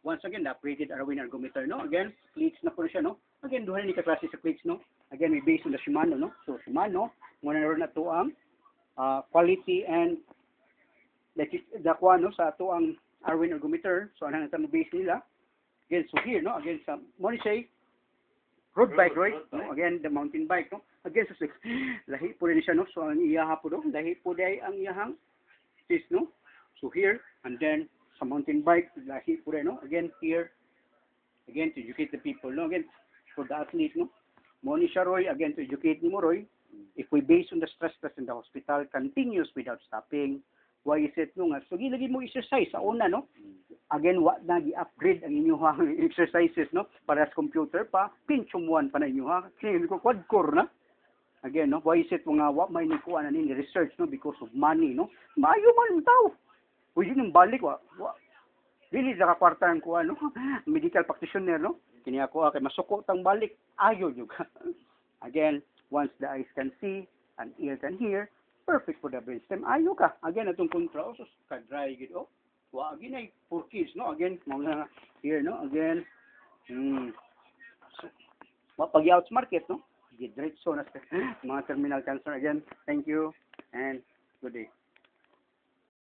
once again, the upgraded Arwin ergometer, no? Again, cleats na po siya, no? Again, duha ni ka-klase sa cleats, no? Again, we based on the Shimano, no? So, Shimano, muna na to ang quality and the no? Sa to ang Arwin ergometer. So, ano na base nila? Again, so here, no? Again, sa, mo ni say, road bike, right? No? Again, the mountain bike, no? Again, so, lahi po rin siya, no? So, ang iyaha po, no? Lahi po day ang iyahang sis, no? So, here, and then, sa mountain bike, lahi po rin, no? Again, here, again, to educate the people, no? Again, for the athlete, no? Mo ni siya, Roy, again, to educate ni mo, Roy, if we base on the stress test in the hospital, continuous without stopping, why is it, no? So, gilagin mo exercise sa una, no? Again, wa na gi-upgrade ang inyong exercises, no? Para sa computer pa, Pentium 1 pa na inyo, ha? Kasi ko quad-core na. Again, no? Why is it mga wa may nikuha na ni research, no? Because of money, no? Maayo man tao. Pwede nang balik, wa. Dili sa kakwarta ang kuha, no? Medical practitioner, no? Kini ako, kay masuko tang balik. Ayo juga. Again, once the eyes can see and ear can hear, perfect for the brainstem. Ayo ka. Again, atong contrausos, ka-dry, gid, oh. Wa, again, ay, for kids, no? Again, mga here, no? Again, so, pag-outs market, no? Get diretso na sa mga terminal cancer. Again, thank you and good day.